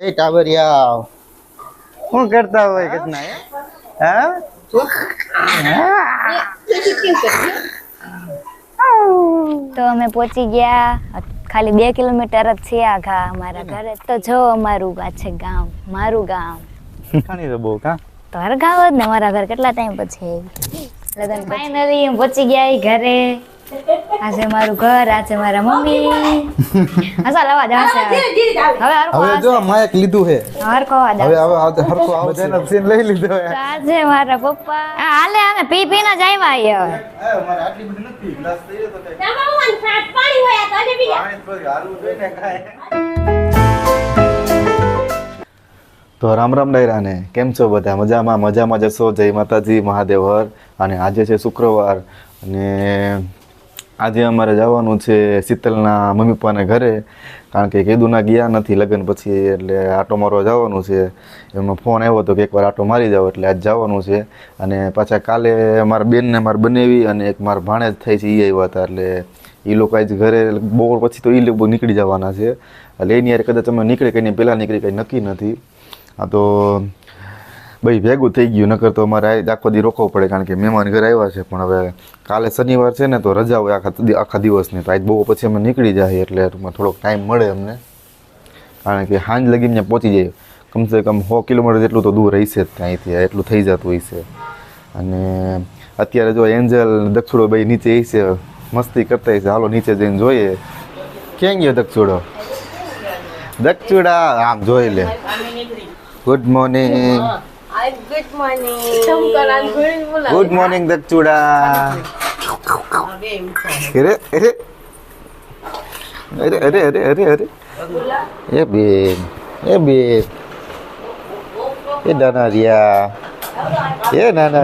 એ ટાબરિયા શું કરતા હોય કિतना है हाँ તો અમે પહોંચી ગયા ખાલી 2 કિલોમીટર જ છે આઘા અમારા ઘરે તો જો અમારું આ છે ગામ મારું ગામ ખાણી તો બહુ કા તો હરગાવ જ ને મારા ઘર કેટલા ટાઈમ પછી લગન ફાઇનલી હું પહોંચી ગયા ઈ ઘરે આજે મારું ઘર આજે મારા મમ્મી હસા લવા જાશે હવે હવે જો માઈક લીધું હે હરકો આવા હવે હવે હરકો આવશે બધાનો સીન લઈ લીધો હે આજે મારા પપ્પા હાલે અમે પી પીને જ આવ્યા હવે મારે આટલી બધી નથી ગ્લાસ થઈ તો કઈ તમારું ફાટ પાણી હોય તો આજે બીજા પાણી તો હાલવું જોઈએ ને કાય તો રામ રામ ડાયરાને કેમ છો બધા મજામાં જશો જય માતાજી મહાદેવ હર અને આજે છે શુક્રવાર અને આજે અમારે જવાનું છે શીતલના મમ્મી પપ્પાને ઘરે કારણ કે કેદુના ગયા નથી લગ્ન પછી એટલે આટો મારવા જવાનું છે એમનો ફોન આવ્યો હતો કે એકવાર આટો મારી જાવ એટલે આજ જવાનું છે અને પાછા કાલે મારા બેનને મારે બનેવી અને એક મારા ભાણેજ થઈ છે એ આવ્યા હતા એટલે એ લોકો આજ ઘરે બપોર પછી તો એ લોકો નીકળી જવાના છે એટલે એની યાર કદાચ અમે નીકળે કંઈ પહેલાં નીકળી કંઈ નક્કી નથી આ તો ભાઈ ભેગું થઈ ગયું નકર તો અમારે આખો દી રોકવું પડે કારણ કે મહેમાન ઘરે આવ્યા છે પણ હવે કાલે શનિવાર છે ને તો રજા હોય આખા દિવસની તો આજ બહુ પછી અમે નીકળી જાય એટલે થોડોક ટાઈમ મળે અમને કારણ કે સાંજ લગીને પહોંચી જાય કમસે કમ 100 કિલોમીટર જેટલું તો દૂર રહેશે જ ત્યાંથી એટલું થઈ જતું હોય છે અને અત્યારે જો એન્જલ દક્ષુડો ભાઈ નીચે છે મસ્તી કરતા છે હાલો નીચે જઈને જોઈએ ક્યાં ગયો દક્ષુડો દક્ષુડા આમ જોઈ લે ગુડ મોર્નિંગ ગુડ મોર્નિંગ શંકરાન ઘણી બોલા ગુડ મોર્નિંગ દક્ષુડા અરે એ બેન એ નાના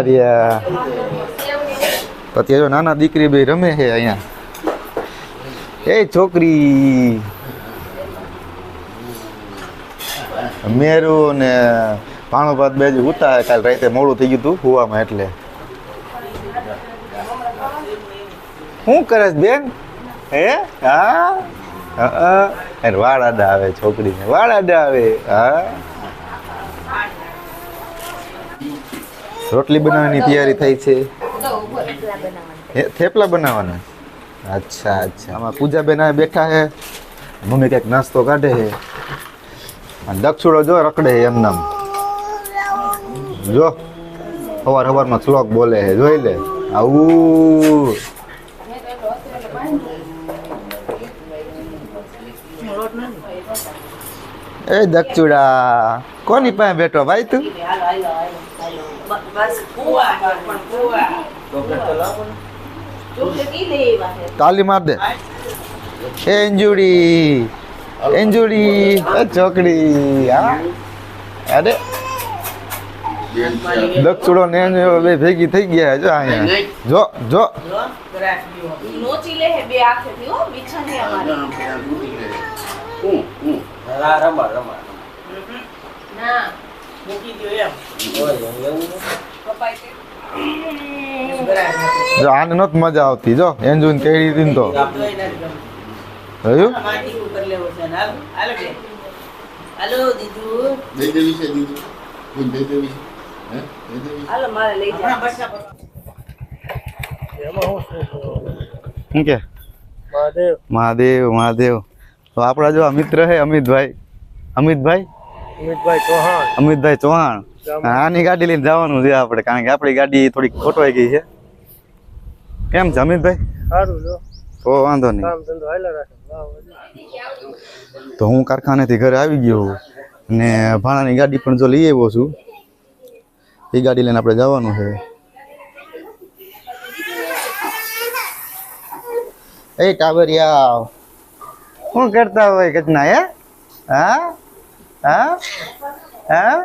રિયા પછી નાના દીકરી બે રમે છે અહીંયા એ છોકરી મેરુ ને પાણો ભાત બે ઉતા કાલ રાતે મોડું થઈ ગયું તું હુવામાં એટલે શું કરે બેન હે હા એને વાળ આડા આવે છોકરીને વાળ આડા આવે હા રોટલી બનાવવાની તૈયારી થઈ છે થેપલા બનાવવાના અચ્છા આમાં પૂજાબેન બેઠા છે મમ્મી કંઈક નાસ્તો કાઢે છે દક્ષુડો જો રખડે એમનામ જો સવારમાં શ્લોક બોલે છે જોઈ લે આવું એ દક્ષુડા કોની પાસે બેઠો ભાઈ તું તાલી માર દે એ અંજુડી ચોકડી હા અરે દક્ષુડો ને બે ભેગી થઈ ગયા જો અહીંયા જો નોચી લે હે બે આંખે થી હો બિછાને અમારી ના મૂકી દયો એમ કપાઈ જો આને નત મજા આવતી જો એન્જોય કરી દીધી તો હયું માટી ઉપર લેવો છે હાલો બે હાલો દીદુ દે દેવી છે દીદી દે દેવી હે દે દેવી હાલો મારે લઈ જા શું કે મહાદેવ તો આપણા જો મિત્ર હે અમિતભાઈ ચૌહાણ આની ગાડી લઈને જવાનું છે આપણે કારણ કે આપણી ગાડી થોડીક ખોટવાઈ ગઈ છે કેમ છે અમિતભાઈ સારું જો તો વાંધો નહીં કામ ધંધો હાલ્યા રાખે તો હું કારખાનેથી ઘરે આવી ગયો અને ભાણાની ગાડી પણ જો લઈ આવ્યો છું એ ગાડી લઈને આપણે જવાનું છે એ ટાબરિયા શું કરતા હોય કિतना હે હા હા હા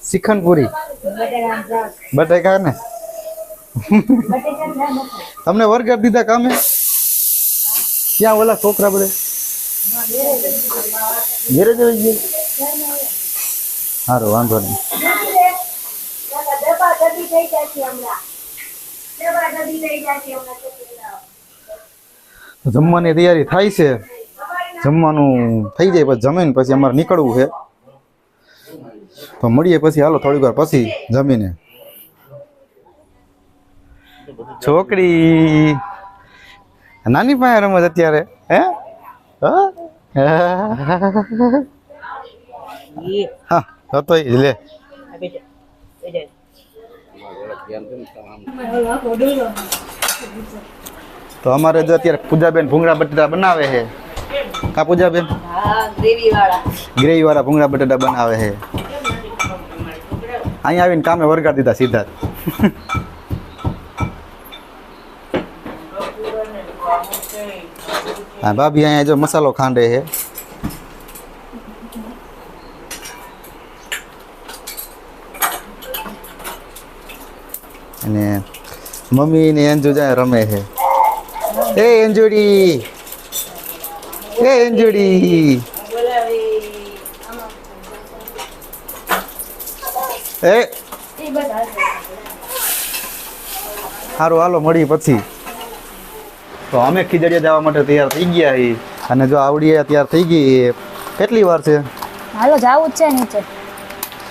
શિખંડપુરી બટેકા ને તમને વર્ગર દીધા કામે ક્યાં ઓલા છોકરા બધે ઘેરે જઈ ગયો સારું વાંધો નહીં જમવાની તૈયારી થાય છે. જમવાનું થઈ જાય પછી જમીને પછી અમારે નીકળવું છે. તો મળીએ પછી, હાલો થોડીક વાર પછી જમીને. છોકરી નાની પાસે રમત અત્યારે હે હા હતો ઈ લે. તો અમારે જો અત્યારે પૂજાબેન ભૂંગળા બટેટા બનાવે છે. કા પૂજાબેન? ગ્રેવી વાળા ભૂંગળા બટેટા બનાવે છે. અહીંયા આવીને કામે વરગાડી દીધા સીધા. હા ભાભી અહીંયા જો મસાલો ખાંડે છે. અને મમ્મી ને અંજુ જાય રમે છે. એ અંજુડી, એ અંજુડી, એ સારું હાલો મળી પછી. તો અમે ખીજડીયા જવા માટે તૈયાર થઈ ગયા છીએ. અને જો આવડી તૈયાર થઈ ગઈ. કેટલી વાર છે? હાલો જાવું જ છે નીચે.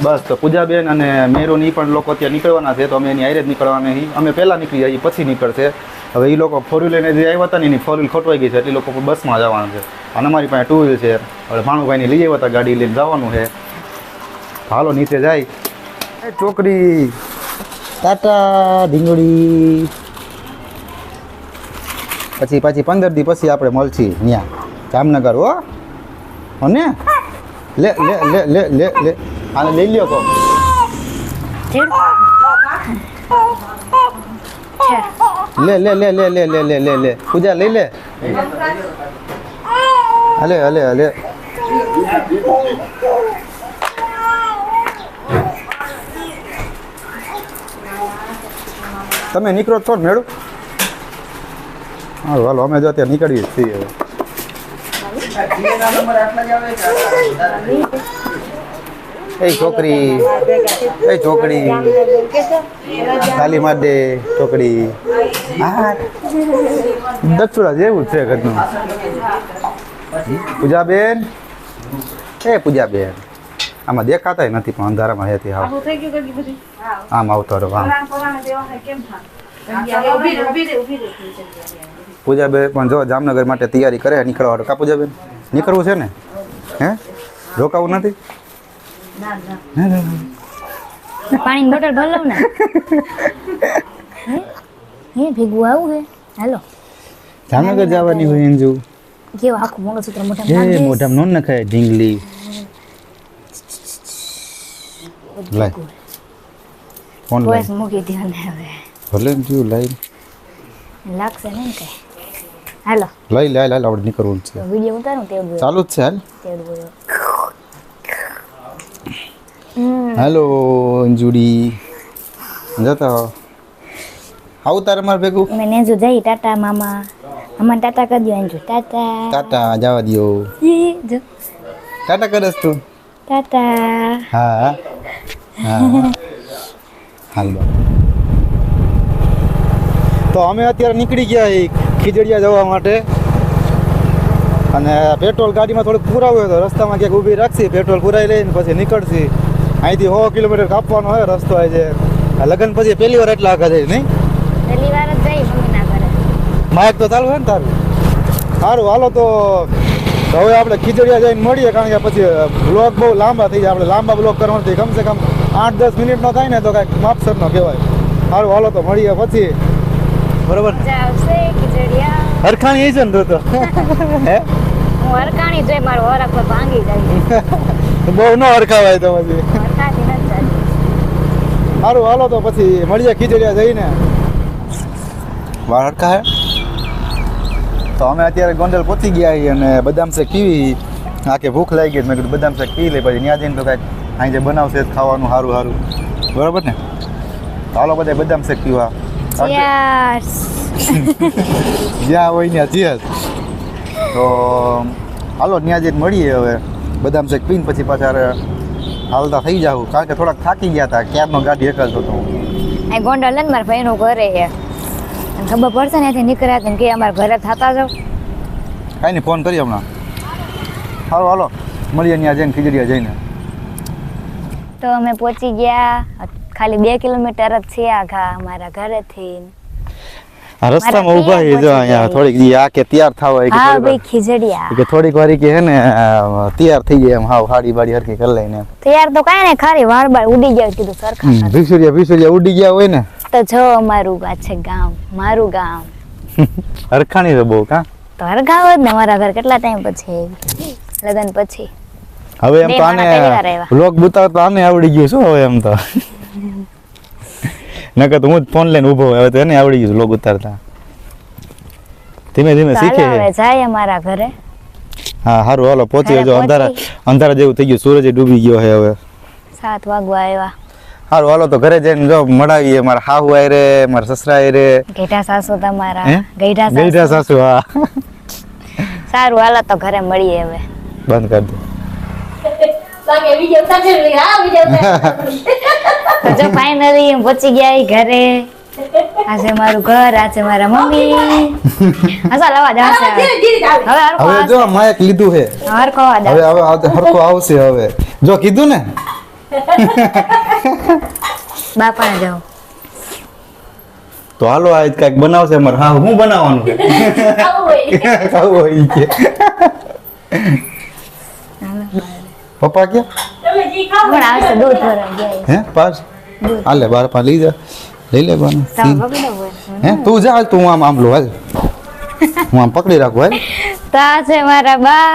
બસ તો પૂજાબેન અને મેરોન ઈ પણ લોકો ત્યાં નીકળવાના છે. તો અમે એની હારે જ નીકળવાના છીએ. અમે પહેલાં નીકળી જઈએ પછી નીકળશે. હવે એ લોકો 4 વ્હીલ લઈને જે આવ્યા હતા ને એની 4 વ્હીલ ખોટવાઈ ગઈ છે એટલે લોકો બસમાં જવાનું છે. અને અમારી પાસે 2 વ્હીલ છે. હવે ભાણુભાઈને લઈ આવ્યા હતા, ગાડી લઈને જવાનું છે. હાલો નીચે જાય. એ છોકરી ટાટા ઢીંગડી. પછી 15 દી પછી આપણે મળશી ત્યાં જામનગર. હો ને લે લે લે લે લે લે આને લઈ લ્યો તો. લે લે લે લે લે લે લે લે લે પૂજા લઈ લે. હલે હલે હલે. તમે નીકળો છો ને મેળું? હાલો હાલો અમે જો અત્યારે નીકળીએ છીએ. એ છોકરી, એ છોકરી ખાલી માર દે છોકરી. હા દક્ષુડા જેવું જ છે ઘરનું. પૂજાબેન, એ પૂજાબેન આમાં દેખાતા નથી પણ અંધારામાં હેતી આમ આવતો રહો. આમ પૂજાબેન પણ જો જામનગર માટે તૈયારી કરે નીકળવા. કા પૂજાબેન નીકળવું છે ને? હે રોકાવું નથી? પાણીની બોટલ ભર લઉં ને. હે ભેગું આવું હે. હાલો જામનગર જવાની હોય અંજુ. કેવું આખું મંગળસૂત્ર એ મોઢામાં મોઢામાં ન નખાય ઢીંગલી. લાય ફોન વોઇસ લાય. મૂકી દે ને હવે. ભલે ને જીવ લાઈ લાગશે ને કઈ. હાલો લઈ લે લે આપણે નીકળવું જ છે. વિડીયો ઉતારું તેવું ચાલુ જ છે હાલ. તેવું હેલો અંજુડી જતા આવું તારે મારે ભેગું. મેં નેજુ જઈ ટાટા મામા. અમારે ટાટા કરી દો અંજુ. ટાટા ટાટા જવા દો. જો ટાટા કરસ તું? ટાટા. હા હા હાલ બા. તો અમે અત્યારે નીકળી ગયા ખીજડીયા જવા માટે. અને પેટ્રોલ ગાડીમાં થોડુંક પુરાવ્યું તો રસ્તામાં ક્યાંક ઊભી રાખશી, પેટ્રોલ પુરાઈ લઈને પછી નીકળશી. અહીંથી 100 કિલોમીટર કાપવાનો હોય રસ્તો. આજે લગ્ન પછી પહેલી વાર એટલા આગળ જાય નહીં? પહેલી વાર જ જઈ મમ્મીના ઘરે. માયક તો ચાલુ હોય ને તારું? સારું હાલો તો હવે આપણે ખીજડીયા જઈને મળીએ. કારણ કે પછી બ્લોગ બહુ લાંબા થઈ જાય. આપણે લાંબા બ્લોગ કરવાથી કમસે કમ 8-10 મિનિટનો થાય ને તો કાંઈક માપસરનો કહેવાય. સારું હાલો તો મળીએ પછી. બરોબર મજા આવશે ખીજડીયા. હરખાણી એ છે ને તો હે હું હરકાણી જોઈ મારો હરખ પર ભાંગી જાય. બહુ ન હરખાવાય તો પછી. હરકાતી નથી જાતી. સારું હાલો તો પછી મળીએ ખીજડીયા જઈને. વાળ હરખા હે. તો અમે અત્યારે ગોંડલ પહોંચી ગયા છીએ અને બદામ શેક પીવી. આખે ભૂખ લાગી ગઈ. મેં કીધું બદામ શેક પી લઈ. પછી ત્યાં જઈને તો કાંઈક અહીં જે બનાવશે ખાવાનું સારું સારું. બરાબર ને? હાલો બધા બદામ શેક પીવા. Cheers. જ્યાં હોય ત્યાં cheers. તો હાલો ત્યાં જઈને મળીએ હવે. બદામ શેક પીને પછી પાછા હાલતા થઈ જાવ. કારણ કે થોડાક થાકી ગયા હતા. ક્યારનો ગાડી એકલતો હતો. આ ગોંડલ ને મારા ભાઈનું ઘરે છે અને ખબર પડશે ને ત્યાંથી નીકળ્યા તેમ કે અમારા ઘરે થતા જાવ કાંઈ નહીં, ફોન કરીએ હમણાં. હાલો હાલો મળીએ ત્યાં જઈને ખીજડીયા જઈને. તો અમે પહોંચી ગયા ખાલી 2 કિલોમીટર જ છે આઘા અમારા ઘરેથી આ રસ્તામાં મારા ઊભા છે જો પિયર અહીંયા પહોંચી થોડીક દી આ કે તૈયાર થાવ હોય કે હા થોડીક ભાઈ ખીજડીયા વાર- કે થોડીક વાર કે હે ને તૈયાર થઈ જાય એમ હાવ હાડી બાડી હરખી કરી લઈને એમ. તૈયાર તો કાંઈ નહીં ખાલી વાળ બાળ ઉડી ગયા કીધું સરખા કર. ભીસુરિયા ઉડી ગયા હોય ને તો જો અમારું આ છે ગામ મારું ગામ હરખાણી છે બહુ કાં. તો હરગાવ જ ને મારા ઘર કેટલા ટાઈમ પછી આવી લગ્ન પછી હવે એમ બે તો માણા પહેલી વાર આને આવ્યા. વ્લોગ બતાવ તો આને આવડી ગયું શું હવે એમ તો નકર તો હું જ ફોન લઈને ઊભો હોય, હવે તો એને આવડી ગયું વ્લોગ ઉતારતા. ધીમે ધીમે તો શીખે હાલો છે. હવે જાય અમારા ઘરે હા સારું હાલો પહોંચી ઘરે જો અંધારા પહોંચી. અંધારા જેવું થઈ ગયું, સૂરજ ડૂબી ગયો છે હવે. 7 વાગવા આવ્યા સારું હાલો તો ઘરે જઈને જો મળાવીએ મારા હાહુ આયરે મારા સસરા આયરે. ગઈઢા સાસુ તમારા હે? ગઈઢા ગઈઢા સાસુ સાસુ હા સારું હાલો તો ઘરે મળીએ હવે બંધ કરી દો. બાકી વિડિયો ઉતારજો ને હા વિડિયો તો જો ફાઇનલી પહોંચી ગયા ઈ ઘરે આજે મારું ઘર આજે મારા મમ્મી હસા લવા દે હસે ધીરે ધીરે જાવ હવે હરખો હવે જો માયક લીધું છે હરખો અવાજ હવે આવે. હવે હરખો આવશે હવે જો કીધું ને બાપાને જાઉં તો હાલો આજ કઈક બનાવશે મારે હા હું બનાવવાનું છે આવું હોય ખાવું હોય ઈ કે પપ્પા કે તમે જી ખાઓ હમણાં આવશે દૂધ ભરવા ગયા હે પાસ હાલે બાર પા લઈ જા લઈ લે બાને તમે પકડો હોય હે તું જા હાલ તું આમ આમ લો હાલ હું આમ પકડી રાખું હાલ તા છે મારા બા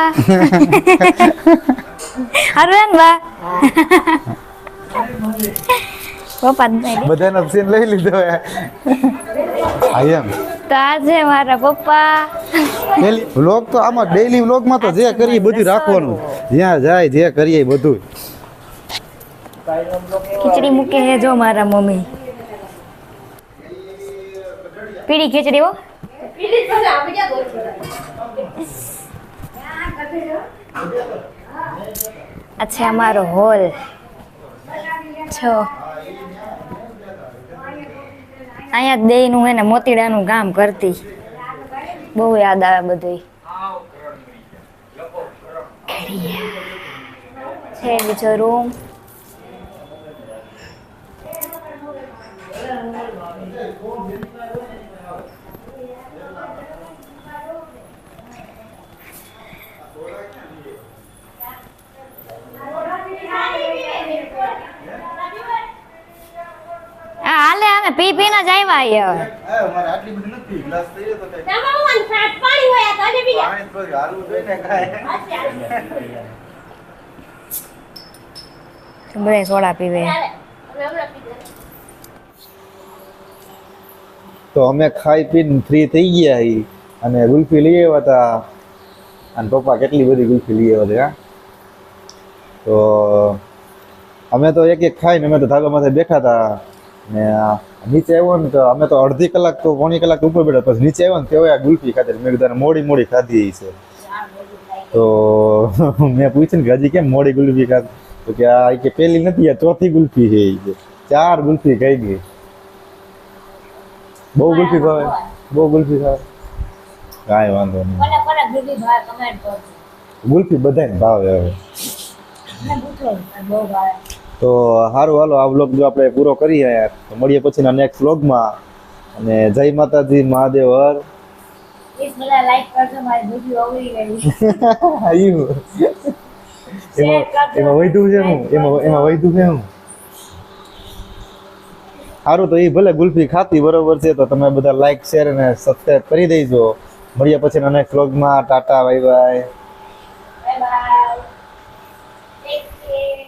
હારું ને બા પપ્પા બધાનો સીન લઈ લીધો હે આઈ એમ તા છે મારા પપ્પા ડેલી વ્લોગ તો આમાં ડેલી વ્લોગમાં તો જે કરીએ બધું રાખવાનું જ્યાં જાય જે કરીએ એ બધું ખીચડી મૂકે હે જો મારા મમ્મી પીળી ખીચડી હો પીલી પછી આપણે ક્યાં બોલ આ છે અમારો હોલ છો અહીંયા દેયનું હે ને મોતીડાનું કામ કરતી બહુ યાદ આવે બધું છે બીજો રૂમ હાલે અમે પી પીને જ આવ્યા તમારું પાણી હોય આ તો બીજા બધા સોડા પીવે તો અમે ખાઈ પીને ફ્રી થઈ ગયા હી અને ગુલ્ફી લઈ આવ્યા હતા અને પપ્પા કેટલી બધી ગુલ્ફી લઈ આવ્યા હતા તો અમે તો એક એક ખાઈને અમે તો ધાબા માથે બેઠા હતા ને નીચે આવ્યો ને તો અમે તો અડધી કલાક તો પોણી કલાક ઉપર બેઠા પછી નીચે આવ્યો ને તેઓ આ ગુલ્ફી ખાધી મેં કીધું મોડી મોડી ખાધી છે તો મેં પૂછ્યું ને કે હજી કેમ મોડી ગુલ્ફી ખાધી તો કે આ કે પેલી નથી આ ચોથી ગુલ્ફી છે ઈ કે 4 ગુલ્ફી ખાઈ ગઈ બહુ ગુલ્ફી ભાવે બહુ ગુલ્ફી ખાવે કાંઈ વાંધો નહીં મને કોને બીજી ભાઈ કમેન્ટ કરો ગુલ્ફી બધાને ભાવે હવે મને પૂછો બહુ ભાવે તો સારું હાલો આ વ્લોગ જો આપણે પૂરો કરીએ યાર તો મળીએ પછીના નેક્સ્ટ વ્લોગમાં અને જય માતાજી મહાદેવ હર પ્લીઝ બધા લાઈક કરજો મારી વિડિયો આવડી ગઈ આવ્યું એમાં વૈધું છે હું એમાં વૈધું છે હું સારું તો એ ભલે ગુલ્ફી ખાતી બરોબર છે તો તમે બધા લાઈક શેર અને સબસ્ક્રાઇબ કરી દેજો મળીએ પછીના નેક્સ્ટ વ્લોગમાં Tata bye bye bye bye take care